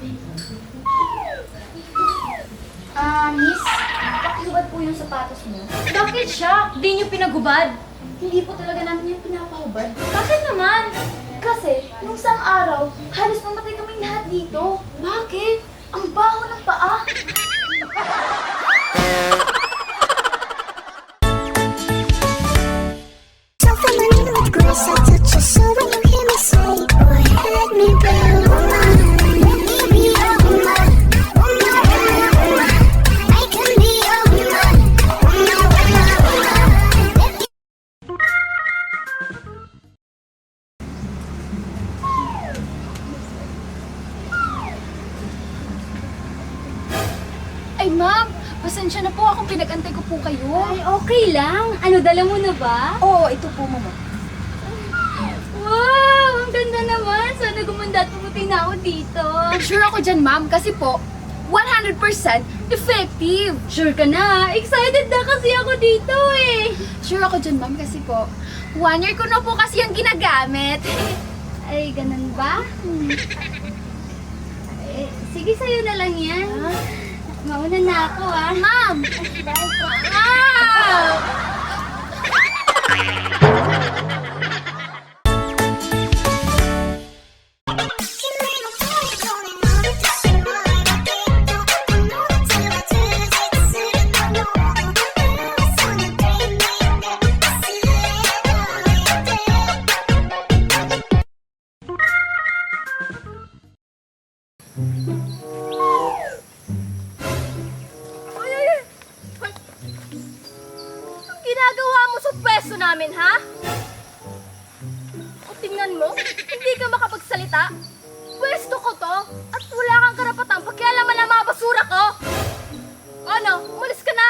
Miss, pakihubad po yung sapatos niyo. Bakit siya? Di niyo pinagubad? Hindi po talaga namin yung pinapahubad. Bakit naman? Kasi, nung isang araw, halos mamatay kaming lahat dito. Bakit? Ang baho ng paa. Something I need with grace, I touch your soul when you hear me say, boy, let me be your woman. Let me be your woman. Woman, woman, woman. I can be your woman. Woman, woman, woman. Ay, ma'am! Pasensya na po akong pinag-antay ko po kayo. Ay, okay lang. Ano, dala mo na ba? Oo, ito po, mama. Wow! Ang ganda naman. Sana gumanda at pumuti na ako dito. Sure ako dyan, ma'am, kasi po, 100% effective. Sure ka na? Excited na kasi ako dito eh. Sure ako dyan, ma'am, kasi po, 1 year ko na po kasi yung ginagamit. Ay, ganun ba? Eh, sige, sa'yo na lang yan. Mauna na ako ah. Ma'am! Anong ginagawa mo sa pwesto namin, ha? O tingnan mo, hindi ka makapagsalita. Pwesto ko to, at wala kang karapatang pakialaman ang mga basura ko. Ano, umalis ka na.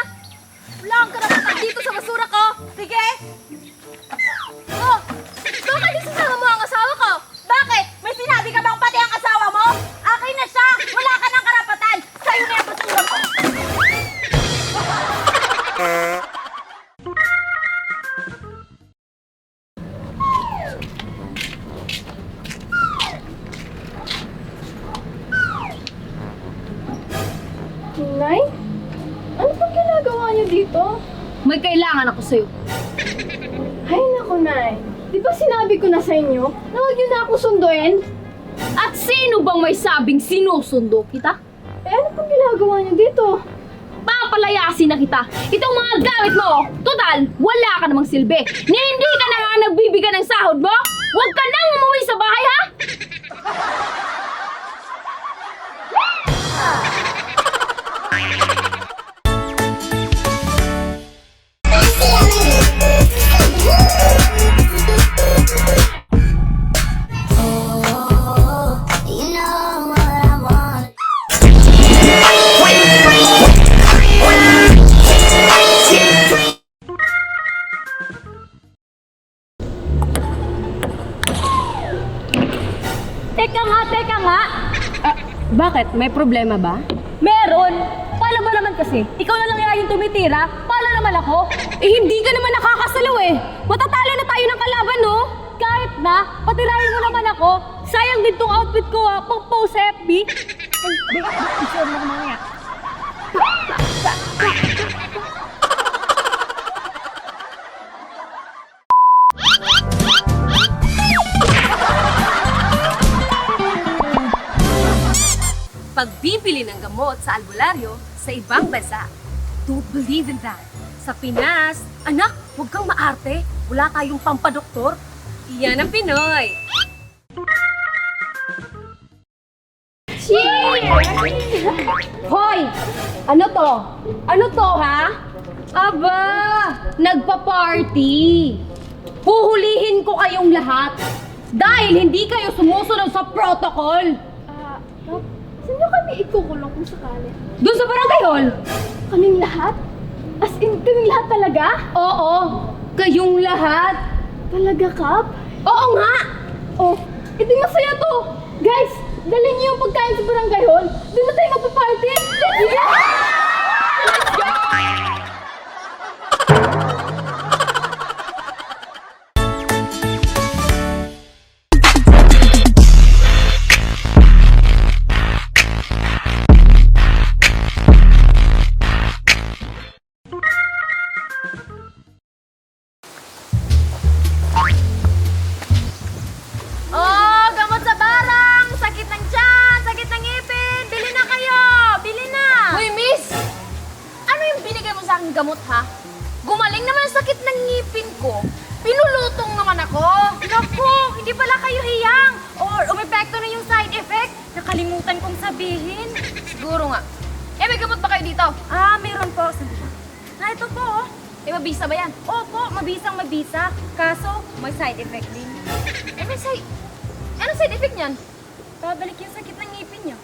Wala kang karapatan dito sa basura ko. Sige. Oh, bakit isasama mo ang asawa ko? Bakit? May sinabi ka bang pati ang asawa mo? Akin na siya. Wala ka ng karapatan. Sa'yo na yung basura mo. Nay? Ano pang ginagawa niyo dito? May kailangan ako sa'yo. Ay, naku, Nay. Di ba sinabi ko na sa inyo na huwag niyo na ako sunduin? At sino bang may sabing sinusundo kita? Eh, ano pang ginagawa niyo dito? Papalayasin na kita. Itong mga gamit mo, total, wala ka namang silbi. Ni hindi ka na nga nagbibigay ng sahod mo? Huwag ka nang umuwi sa bahay, ha? You know what I want. Teka nga. Bakit? May problema ba? Meron. Paano ba naman kasi? Ikaw na lang yung tumitira. Paano naman ako? Eh, hindi ka naman nakakasalaw eh. Matatalo na tayo ng kalaban, no? Kahit na, patirahin mo naman ako. Sayang din tong outfit ko, ha? Pang post FB. Ay, i-share mo mamaya. Pagbibili ng gamot sa albularyo sa ibang bansa. Don't believe in that. Sa Pinas, anak, huwag kang maarte. Wala tayong pampadoktor. Iyan ang Pinoy. Hoy! Ano to? Ano to, ha? Aba! Nagpa-party! Huhulihin ko kayong lahat dahil hindi kayo sumusunod sa protocol! Saan niyo kami ikukulong kung sakali? Doon sa barangay hall! Kaming lahat? As in, kaming lahat talaga? Oo! Kayong lahat! Talaga, Kap? Oo nga! Oh, edi masaya to! Guys, dalhin niyo yung pagkain sa barangay hall. Doon na tayo magpa-party! Let's go! Let's go! gamot ha? Gumaling naman ang sakit ng ngipin ko. Pinulutong naman ako. Naku, hindi pala kayo hiyang. Or umepekto na yung side effect. Nakalimutan kong sabihin. Siguro nga. Eh, may gamot ba kayo dito? Ah, meron po. Ito po. Eh, mabisa ba yan? Opo, mabisang mabisa. Kaso, may side effect din. Eh, Anong side effect niyan? Babalik yung sakit ng ngipin niyo.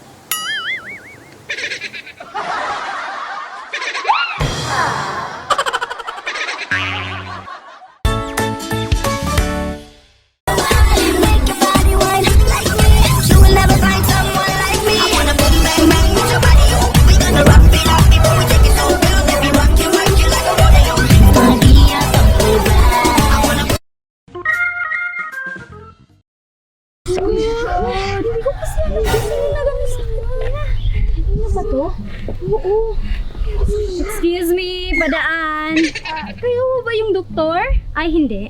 Make your body whine like me. You will never find someone like me. I wanna boom bang bang with your body, oh. We gonna rock it up before we take it so real. Let me rock you like a rodeo. Gonna be a something bad. I wanna. Hindi ko kasi alam kasi yung nagamit sa kanya. Ano ba to? Oo. Excuse me, padaan. Kayo ba yung doktor? Ay, hindi.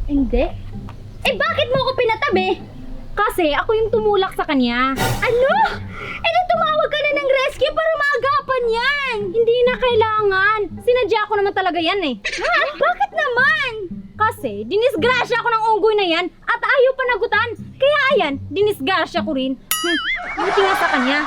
Hindi? Eh, bakit mo ako pinatabi? Kasi ako yung tumulak sa kanya. Ano? Eh, di tumawag ka na ng rescue para maagapan yan. Hindi na kailangan. Sinadya ko naman talaga yan eh. Ha? Bakit naman? Kasi dinisgrasya ako ng unggoy na yan at ayaw panagutan. Kaya ayan, dinisgrasya ko rin. Buti nga sa kanya.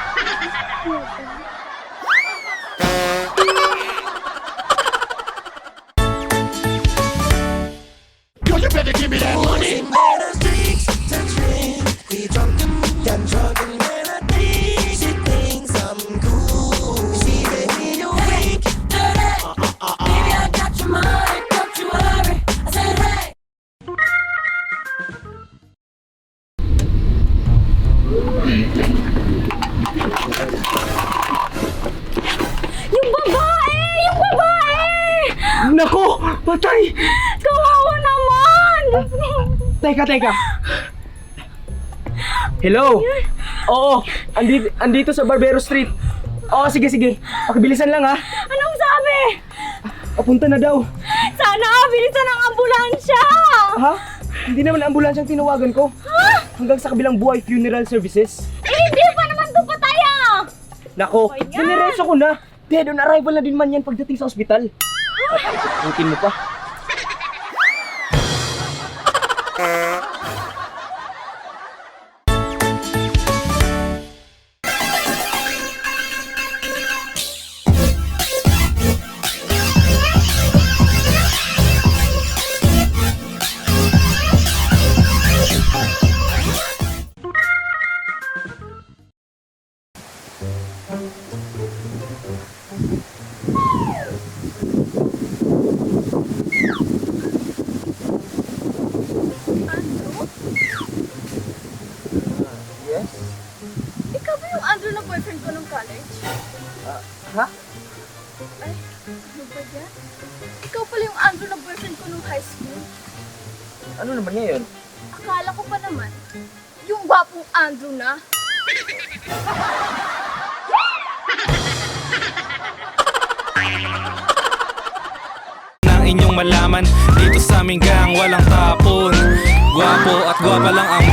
Yung babae! Yung babae! Nako! Patay! Kawawa naman! Teka. Hello? Oo, andito sa Barbero Street. Oo, sige. Pakibilisan lang ha. Anong sabi? Papunta na daw. Sana bilisan ang ambulansya! Ha? Hindi naman ambulansyang tinawagan ko. Hanggang sa kabilang buhay funeral services. Eh, hindi pa naman ito pataya! Nako, diniretso ko na. Dead on arrival na din man yan pagdating sa ospital. Putin mo pa. Yes? Ikaw ba yung Andrew na boyfriend ko nung college? Ha? Ay, ano ba yan? Ikaw pala yung Andrew na boyfriend ko nung high school. Ano naman ngayon? Akala ko pa naman, yung gwapong Andrew na. Nang inyong malaman dito sa aming gang walang tapon. Gwapo at gwapa lang ang